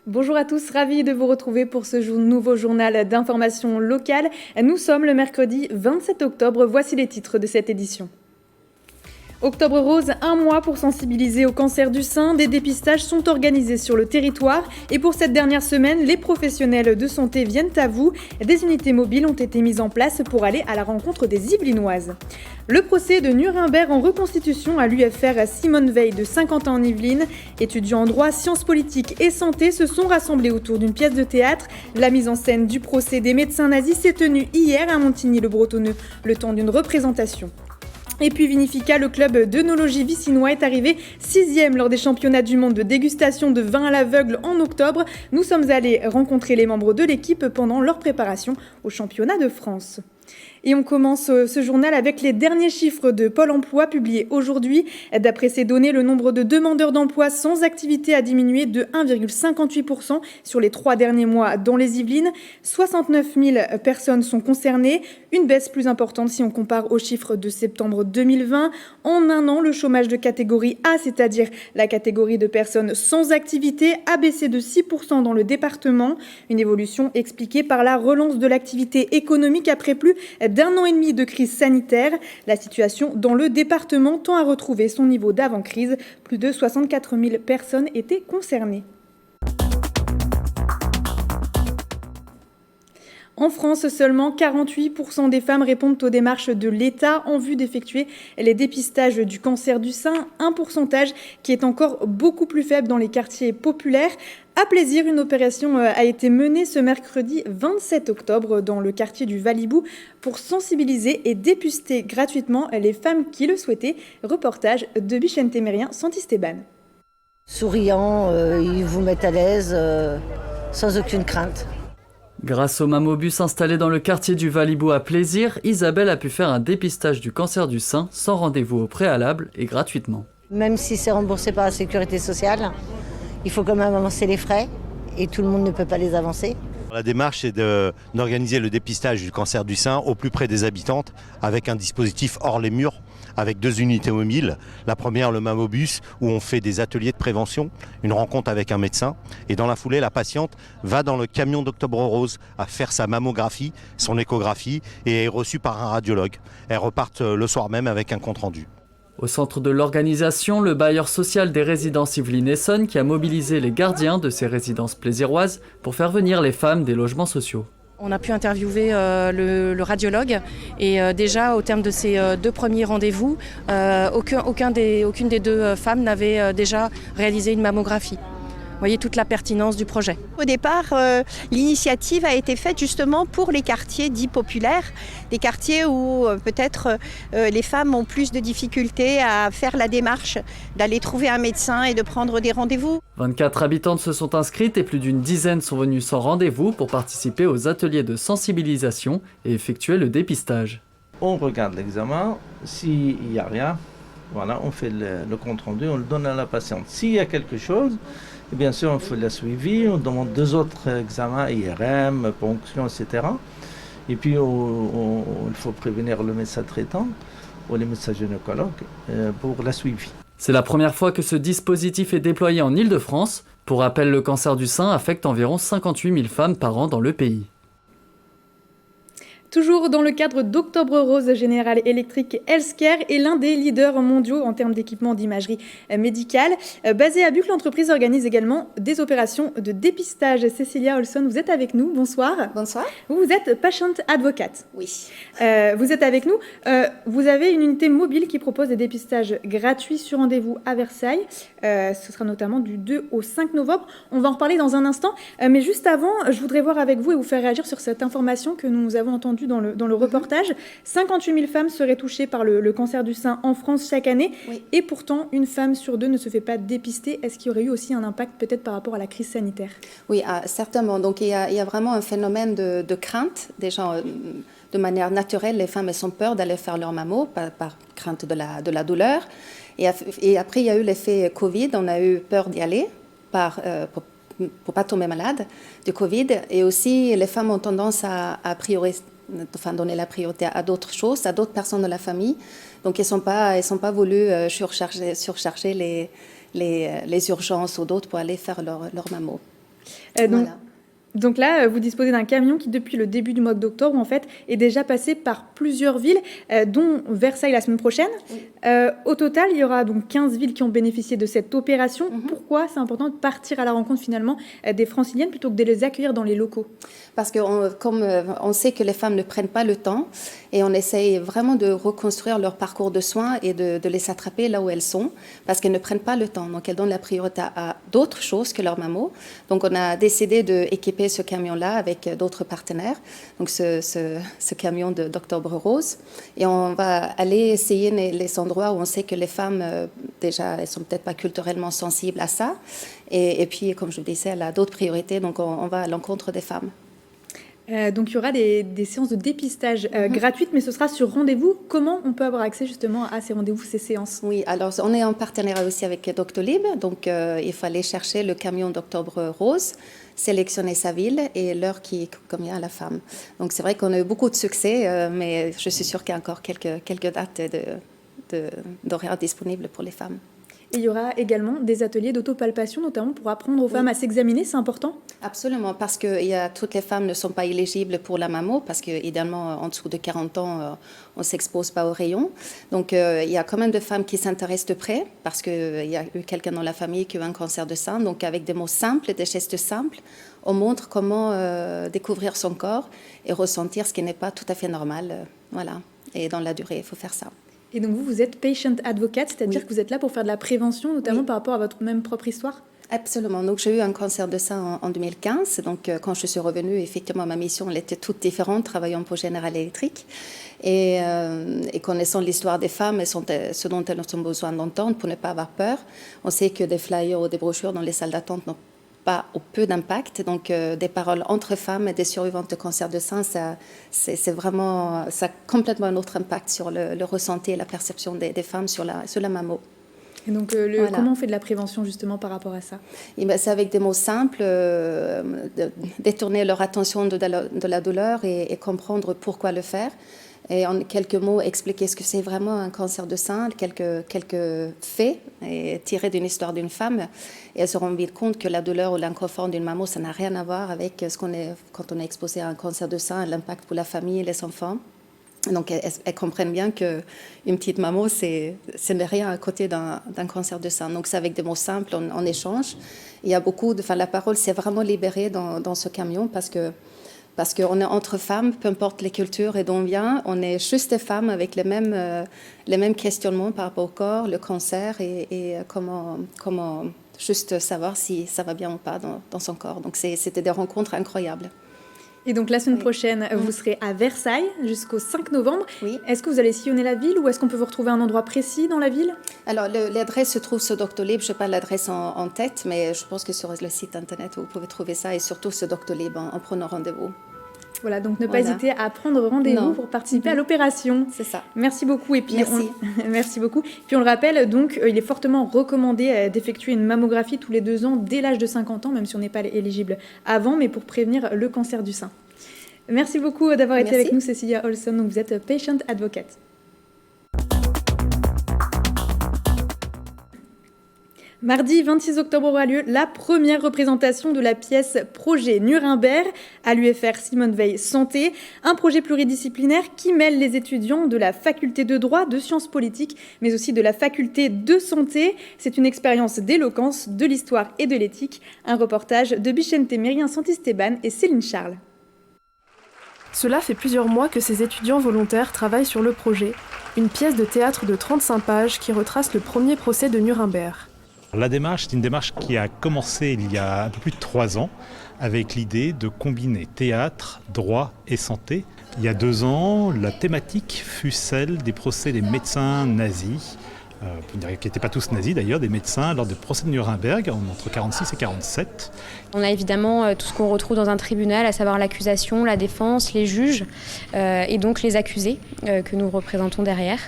Bonjour à tous, ravi de vous retrouver pour ce nouveau journal d'information locale. Nous sommes le mercredi 27 octobre, voici les titres de cette édition. Octobre Rose, un mois pour sensibiliser au cancer du sein. Des dépistages sont organisés sur le territoire. Et pour cette dernière semaine, les professionnels de santé viennent à vous. Des unités mobiles ont été mises en place pour aller à la rencontre des Yvelinoises. Le procès de Nuremberg en reconstitution à l'UFR Simone Veil de 50 ans en Yvelines. Étudiants en droit, sciences politiques et santé se sont rassemblés autour d'une pièce de théâtre. La mise en scène du procès des médecins nazis s'est tenue hier à Montigny-le-Bretonneux, le temps d'une représentation. Et puis Vinifica, le club d'œnologie vicinois, est arrivé 6e lors des championnats du monde de dégustation de vin à l'aveugle en octobre. Nous sommes allés rencontrer les membres de l'équipe pendant leur préparation au championnat de France. Et on commence ce journal avec les derniers chiffres de Pôle emploi publiés aujourd'hui. D'après ces données, le nombre de demandeurs d'emploi sans activité a diminué de 1,58% sur les 3 derniers mois dans les Yvelines. 69 000 personnes sont concernées, une baisse plus importante si on compare aux chiffres de septembre 2020. En un an, le chômage de catégorie A, c'est-à-dire la catégorie de personnes sans activité, a baissé de 6% dans le département. Une évolution expliquée par la relance de l'activité économique après plus d'un an et demi de crise sanitaire. La situation dans le département tend à retrouver son niveau d'avant-crise. Plus de 64 000 personnes étaient concernées. En France, seulement 48% des femmes répondent aux démarches de l'État en vue d'effectuer les dépistages du cancer du sein, un pourcentage qui est encore beaucoup plus faible dans les quartiers populaires. À Plaisir, une opération a été menée ce mercredi 27 octobre dans le quartier du Valibou pour sensibiliser et dépister gratuitement les femmes qui le souhaitaient. Reportage de Bichente Mérien, Santisteban. Souriant, ils vous mettent à l'aise sans aucune crainte. Grâce au mammobus installé dans le quartier du Valibou à Plaisir, Isabelle a pu faire un dépistage du cancer du sein sans rendez-vous au préalable et gratuitement. Même si c'est remboursé par la sécurité sociale, il faut quand même avancer les frais et tout le monde ne peut pas les avancer. La démarche est d'organiser le dépistage du cancer du sein au plus près des habitantes avec un dispositif hors les murs, avec 2 unités mobiles. La première, le mammobus, où on fait des ateliers de prévention, une rencontre avec un médecin. Et dans la foulée, la patiente va dans le camion d'Octobre Rose à faire sa mammographie, son échographie, et est reçue par un radiologue. Elles repartent le soir même avec un compte-rendu. Au centre de l'organisation, le bailleur social des résidences Yvelines Essonne qui a mobilisé les gardiens de ces résidences plaisiroises pour faire venir les femmes des logements sociaux. On a pu interviewer le radiologue et déjà au terme de ces 2 premiers rendez-vous, aucune des 2 femmes n'avait déjà réalisé une mammographie. Vous voyez toute la pertinence du projet. Au départ, l'initiative a été faite justement pour les quartiers dits populaires, des quartiers où peut-être les femmes ont plus de difficultés à faire la démarche, d'aller trouver un médecin et de prendre des rendez-vous. 24 habitantes se sont inscrites et plus d'une dizaine sont venues sans rendez-vous pour participer aux ateliers de sensibilisation et effectuer le dépistage. On regarde l'examen, s'il n'y a rien, voilà, on fait le compte-rendu, on le donne à la patiente. S'il y a quelque chose, et bien sûr, on fait la suivi, on demande 2 autres examens, IRM, ponction, etc. Et puis, il faut prévenir le médecin traitant ou les médecins gynécologues pour la suivi. C'est la première fois que ce dispositif est déployé en Île-de-France. Pour rappel, le cancer du sein affecte environ 58 000 femmes par an dans le pays. Toujours dans le cadre d'Octobre Rose, General Electric Healthcare est l'un des leaders mondiaux en termes d'équipement d'imagerie médicale. Basée à Buc, l'entreprise organise également des opérations de dépistage. Cécilia Olson, vous êtes avec nous. Bonsoir. Bonsoir. Vous êtes patient advocate. Oui. Vous êtes avec nous. Vous avez une unité mobile qui propose des dépistages gratuits sur rendez-vous à Versailles. Ce sera notamment du 2 au 5 novembre. On va en reparler dans un instant. Mais juste avant, je voudrais voir avec vous et vous faire réagir sur cette information que nous avons entendue dans le reportage. 58 000 femmes seraient touchées par le cancer du sein en France chaque année. Oui. Et pourtant, une femme sur 2 ne se fait pas dépister. Est-ce qu'il y aurait eu aussi un impact peut-être par rapport à la crise sanitaire ? Oui, certainement. Donc il y a vraiment un phénomène de crainte. Déjà, de manière naturelle, les femmes elles ont peur d'aller faire leur mammo par crainte de la douleur. Et après, il y a eu l'effet Covid. On a eu peur d'y aller pour pas tomber malade du Covid. Et aussi, les femmes ont tendance à donner la priorité à d'autres choses, à d'autres personnes de la famille. Donc, elles sont pas voulu surcharger les urgences ou d'autres pour aller faire leur mammo. Voilà. Donc là, vous disposez d'un camion qui, depuis le début du mois d'octobre, en fait, est déjà passé par plusieurs villes, dont Versailles la semaine prochaine. Oui. Au total, il y aura donc 15 villes qui ont bénéficié de cette opération. Pourquoi c'est important de partir à la rencontre, finalement, des Franciliennes plutôt que de les accueillir dans les locaux? Parce que comme on sait que les femmes ne prennent pas le temps et on essaye vraiment de reconstruire leur parcours de soins et de les attraper là où elles sont, parce qu'elles ne prennent pas le temps. Donc elles donnent la priorité à d'autres choses que leur mammo. Donc on a décidé d'équiper ce camion-là avec d'autres partenaires, donc ce camion d'Octobre Rose. Et on va aller essayer les endroits où on sait que les femmes, déjà, elles sont peut-être pas culturellement sensibles à ça. Et puis, comme je vous disais, elle a d'autres priorités, donc on va à l'encontre des femmes. Donc il y aura des séances de dépistage gratuites, mais ce sera sur rendez-vous. Comment on peut avoir accès justement à ces rendez-vous, ces séances? Oui, alors on est en partenariat aussi avec Doctolib, donc il fallait chercher le camion d'Octobre Rose, sélectionner sa ville et l'heure qui convient à la femme. Donc c'est vrai qu'on a eu beaucoup de succès, mais je suis sûre qu'il y a encore quelques dates d'horaires disponibles pour les femmes. Et il y aura également des ateliers d'autopalpation, notamment pour apprendre aux femmes à s'examiner, c'est important? Absolument, parce que toutes les femmes ne sont pas éligibles pour la mammo, parce qu'idéalement, en dessous de 40 ans, on ne s'expose pas aux rayons. Donc, il y a quand même de femmes qui s'intéressent de près, parce qu'il y a eu quelqu'un dans la famille qui a eu un cancer de sein. Donc, avec des mots simples, des gestes simples, on montre comment découvrir son corps et ressentir ce qui n'est pas tout à fait normal. Voilà. Et dans la durée, il faut faire ça. Et donc vous êtes patient advocate, c'est-à-dire que vous êtes là pour faire de la prévention, notamment par rapport à votre même propre histoire? Absolument. Donc j'ai eu un cancer de sein en 2015. Donc quand je suis revenue, effectivement, ma mission elle était toute différente, travaillant pour General Electric. Et connaissant l'histoire des femmes et ce dont elles ont besoin d'entendre pour ne pas avoir peur, on sait que des flyers ou des brochures dans les salles d'attente n'ont pas ou peu d'impact. Donc des paroles entre femmes et des survivantes de cancer de sein, ça a complètement un autre impact sur le ressenti et la perception des femmes sur la mammo. Et donc comment on fait de la prévention justement par rapport à ça? Et c'est avec des mots simples, détourner leur attention de la douleur et comprendre pourquoi le faire. Et en quelques mots, expliquer ce que c'est vraiment un cancer de sein, quelques faits et tirés d'une histoire d'une femme. Et elles se rendent vite compte que la douleur ou l'inconfort d'une mammo, ça n'a rien à voir avec quand on est exposé à un cancer de sein, l'impact pour la famille et les enfants. Donc elles comprennent bien qu'une petite mammo, ce n'est rien à côté d'un cancer de sein. Donc c'est avec des mots simples, on échange. Il y a la parole s'est vraiment libérée dans ce camion parce qu'on est entre femmes, peu importe les cultures et d'où on vient, on est juste des femmes avec les mêmes questionnements par rapport au corps, le cancer et comment juste savoir si ça va bien ou pas dans son corps. Donc c'était des rencontres incroyables. Et donc la semaine prochaine, vous serez à Versailles jusqu'au 5 novembre. Oui. Est-ce que vous allez sillonner la ville ou est-ce qu'on peut vous retrouver à un endroit précis dans la ville? Alors l'adresse se trouve sur Doctolib, je n'ai pas l'adresse en tête, mais je pense que sur le site internet vous pouvez trouver ça et surtout sur Doctolib en prenant rendez-vous. Voilà, donc ne pas hésiter à prendre rendez-vous pour participer à l'opération. C'est ça. Merci beaucoup. Et puis Merci. Merci beaucoup. Puis on le rappelle, donc, il est fortement recommandé d'effectuer une mammographie tous les 2 ans dès l'âge de 50 ans, même si on n'est pas éligible avant, mais pour prévenir le cancer du sein. Merci beaucoup d'avoir été avec nous, Cecilia Olson. Donc vous êtes patient advocate. Mardi 26 octobre aura lieu la première représentation de la pièce Projet Nuremberg à l'UFR Simone Veil Santé, un projet pluridisciplinaire qui mêle les étudiants de la faculté de droit, de sciences politiques, mais aussi de la faculté de santé. C'est une expérience d'éloquence, de l'histoire et de l'éthique. Un reportage de Bichente Mérien Santisteban et Céline Charles. Cela fait plusieurs mois que ces étudiants volontaires travaillent sur le projet, une pièce de théâtre de 35 pages qui retrace le premier procès de Nuremberg. La démarche, c'est une démarche qui a commencé il y a un peu plus de 3 ans avec l'idée de combiner théâtre, droit et santé. Il y a 2 ans, la thématique fut celle des procès des médecins nazis, qui n'étaient pas tous nazis d'ailleurs, des médecins lors du procès de Nuremberg entre 1946 et 1947. On a évidemment tout ce qu'on retrouve dans un tribunal, à savoir l'accusation, la défense, les juges et donc les accusés que nous représentons derrière.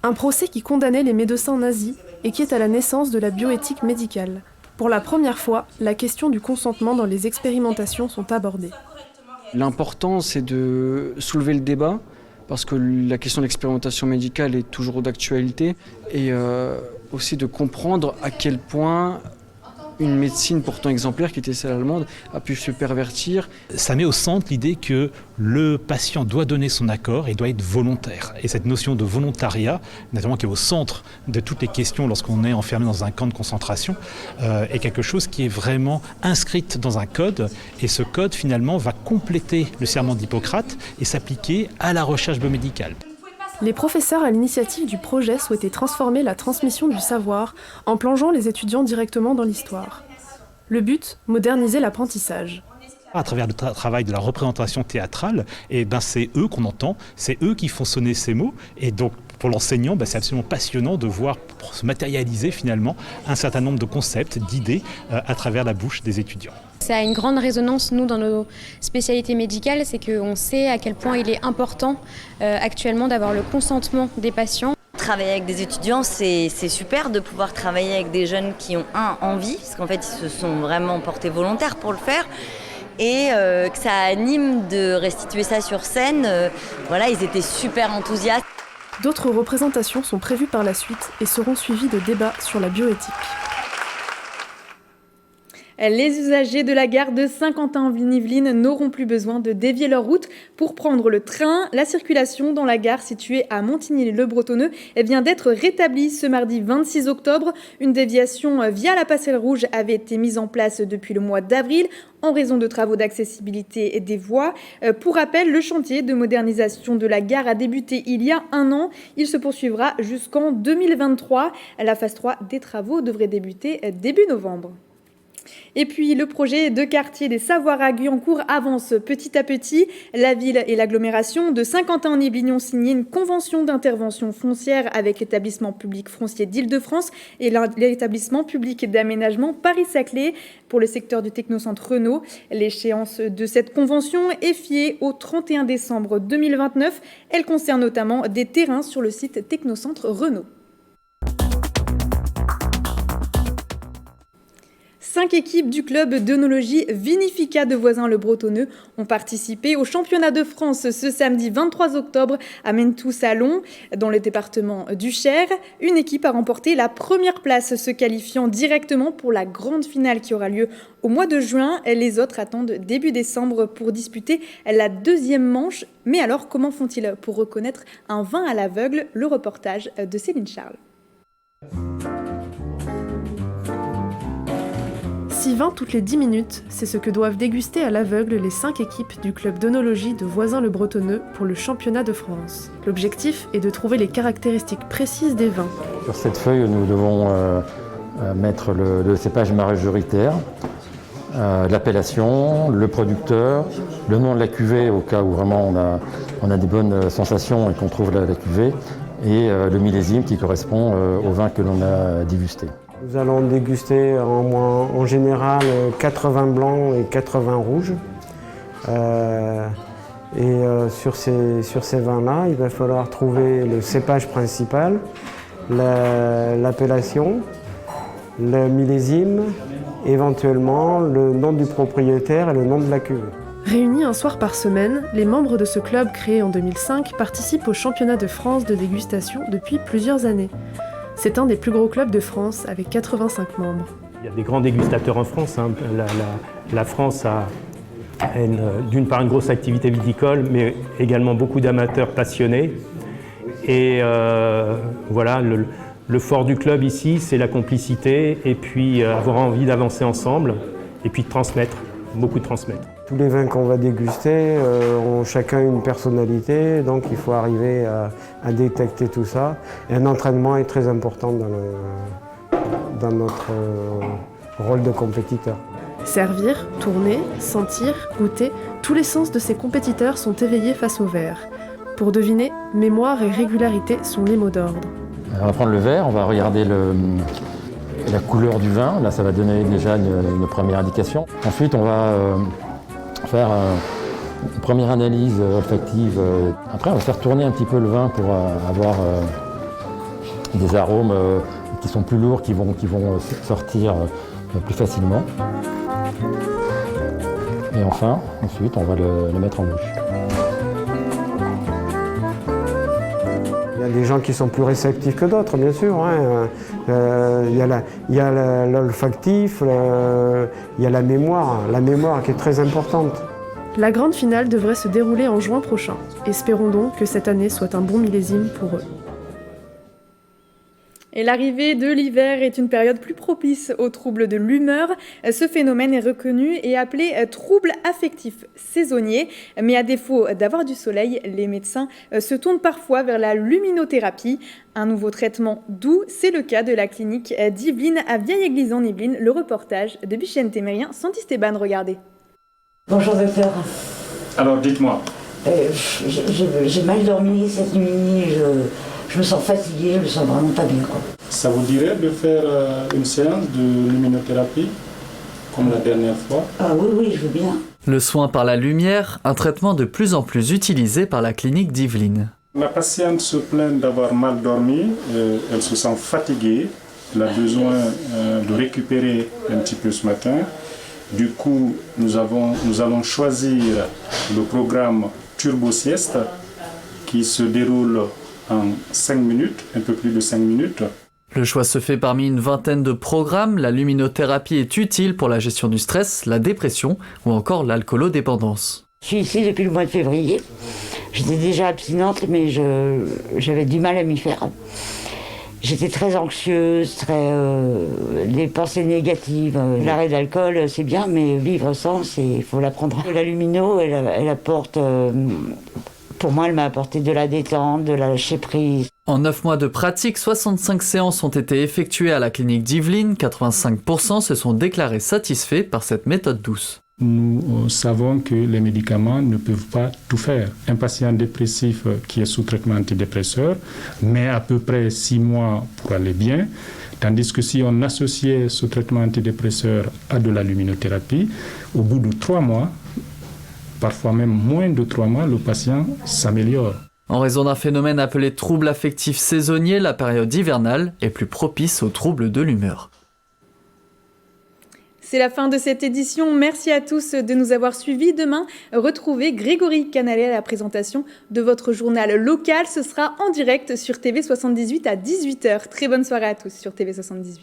Un procès qui condamnait les médecins nazis et qui est à la naissance de la bioéthique médicale. Pour la première fois, la question du consentement dans les expérimentations sont abordées. L'important, c'est de soulever le débat, parce que la question de l'expérimentation médicale est toujours d'actualité, et aussi de comprendre à quel point une médecine pourtant exemplaire qui était celle allemande a pu se pervertir. Ça met au centre l'idée que le patient doit donner son accord et doit être volontaire. Et cette notion de volontariat, notamment qui est au centre de toutes les questions lorsqu'on est enfermé dans un camp de concentration, est quelque chose qui est vraiment inscrite dans un code. Et ce code, finalement, va compléter le serment d'Hippocrate et s'appliquer à la recherche biomédicale. Les professeurs à l'initiative du projet souhaitaient transformer la transmission du savoir en plongeant les étudiants directement dans l'histoire. Le but, moderniser l'apprentissage. À travers le travail de la représentation théâtrale, c'est eux qu'on entend, c'est eux qui font sonner ces mots. Et donc, pour l'enseignant, c'est absolument passionnant de voir se matérialiser finalement un certain nombre de concepts, d'idées à travers la bouche des étudiants. Ça a une grande résonance, nous, dans nos spécialités médicales, c'est qu'on sait à quel point il est important actuellement d'avoir le consentement des patients. Travailler avec des étudiants, c'est super de pouvoir travailler avec des jeunes qui ont envie, parce qu'en fait ils se sont vraiment portés volontaires pour le faire, et que ça anime de restituer ça sur scène. Ils étaient super enthousiastes. D'autres représentations sont prévues par la suite et seront suivies de débats sur la bioéthique. Les usagers de la gare de Saint-Quentin-en-Yvelines n'auront plus besoin de dévier leur route pour prendre le train. La circulation dans la gare située à Montigny-le-Bretonneux vient d'être rétablie ce mardi 26 octobre. Une déviation via la passerelle rouge avait été mise en place depuis le mois d'avril en raison de travaux d'accessibilité des voies. Pour rappel, le chantier de modernisation de la gare a débuté il y a 1 an. Il se poursuivra jusqu'en 2023. La phase 3 des travaux devrait débuter début novembre. Et puis, le projet de quartier des Savoirs à Guyancourt avance petit à petit. La ville et l'agglomération de Saint-Quentin-en-Yvelines ont signé une convention d'intervention foncière avec l'établissement public foncier d'Île-de-France et l'établissement public d'aménagement Paris-Saclay pour le secteur du technocentre Renault. L'échéance de cette convention est fiée au 31 décembre 2029. Elle concerne notamment des terrains sur le site technocentre Renault. 5 équipes du club d'œnologie Vinifica de Voisins-le-Bretonneux ont participé au championnat de France ce samedi 23 octobre à Mentou-Salon, dans le département du Cher. Une équipe a remporté la première place, se qualifiant directement pour la grande finale qui aura lieu au mois de juin. Les autres attendent début décembre pour disputer la deuxième manche. Mais alors, comment font-ils pour reconnaître un vin à l'aveugle? Le reportage de Céline Charles. 6 vins toutes les 10 minutes, c'est ce que doivent déguster à l'aveugle les 5 équipes du club d'œnologie de Voisins-le-Bretonneux pour le championnat de France. L'objectif est de trouver les caractéristiques précises des vins. Sur cette feuille, nous devons mettre le cépage majoritaire, l'appellation, le producteur, le nom de la cuvée au cas où vraiment on a des bonnes sensations et qu'on trouve la cuvée, et le millésime qui correspond au vin que l'on a dégusté. Nous allons déguster en général 80 blancs et 80 rouges. Sur ces vins-là, il va falloir trouver le cépage principal, l'appellation, le millésime, éventuellement le nom du propriétaire et le nom de la cuvée. Réunis un soir par semaine, les membres de ce club créé en 2005 participent au championnat de France de dégustation depuis plusieurs années. C'est un des plus gros clubs de France avec 85 membres. Il y a des grands dégustateurs en France. La France a d'une part une grosse activité viticole, mais également beaucoup d'amateurs passionnés. Et le fort du club ici, c'est la complicité et puis avoir envie d'avancer ensemble et puis de transmettre, beaucoup de transmettre. Tous les vins qu'on va déguster ont chacun une personnalité, donc il faut arriver à détecter tout ça. Et un entraînement est très important dans notre rôle de compétiteur. Servir, tourner, sentir, goûter, tous les sens de ces compétiteurs sont éveillés face au verre. Pour deviner, mémoire et régularité sont les mots d'ordre. On va prendre le verre, on va regarder la couleur du vin. Là, ça va donner déjà une première indication. Ensuite, on va faire une première analyse olfactive. Après, on va faire tourner un petit peu le vin pour avoir des arômes qui sont plus lourds, qui vont sortir plus facilement. Et enfin, ensuite, on va le mettre en bouche. Il Il y a des gens qui sont plus réceptifs que d'autres, bien sûr. Hein. Il y a l'olfactif, il y a la mémoire qui est très importante. La grande finale devrait se dérouler en juin prochain. Espérons donc que cette année soit un bon millésime pour eux. Et l'arrivée de l'hiver est une période plus propice aux troubles de l'humeur. Ce phénomène est reconnu et appelé trouble affectif saisonnier. Mais à défaut d'avoir du soleil, les médecins se tournent parfois vers la luminothérapie. Un nouveau traitement doux, c'est le cas de la clinique d'Yvelines à Vieille-Église en Yvelines. Le reportage de Bichente Mérien, Sandy Stéban, regardez. Bonjour docteur. Alors dites-moi. J'ai mal dormi cette nuit, je me sens fatiguée, je me sens vraiment pas bien. Quoi. Ça vous dirait de faire une séance de luminothérapie, comme la dernière fois? Ah oui, je veux bien. Le soin par la lumière, un traitement de plus en plus utilisé par la clinique d'Yvelines. La patiente se plaint d'avoir mal dormi, elle se sent fatiguée, elle a besoin de récupérer un petit peu ce matin. Du coup, nous allons choisir le programme Turbo Sieste qui se déroule en 5 minutes, un peu plus de 5 minutes. Le choix se fait parmi une vingtaine de programmes. La luminothérapie est utile pour la gestion du stress, la dépression ou encore l'alcoolodépendance. Je suis ici depuis le mois de février. J'étais déjà abstinente, mais j'avais du mal à m'y faire. J'étais très anxieuse, des pensées négatives. L'arrêt d'alcool, c'est bien, mais vivre sans, il faut l'apprendre. La lumino, elle apporte... Pour moi, elle m'a apporté de la détente, de la lâcher prise. En 9 mois de pratique, 65 séances ont été effectuées à la clinique d'Yvelines. 85% se sont déclarés satisfaits par cette méthode douce. Nous savons que les médicaments ne peuvent pas tout faire. Un patient dépressif qui est sous traitement antidépresseur met à peu près 6 mois pour aller bien. Tandis que si on associait ce traitement antidépresseur à de la luminothérapie, au bout de 3 mois, parfois même moins de 3 mois, le patient s'améliore. En raison d'un phénomène appelé trouble affectif saisonnier, la période hivernale est plus propice aux troubles de l'humeur. C'est la fin de cette édition. Merci à tous de nous avoir suivis. Demain, retrouvez Grégory Canalet à la présentation de votre journal local. Ce sera en direct sur TV78 à 18h. Très bonne soirée à tous sur TV78.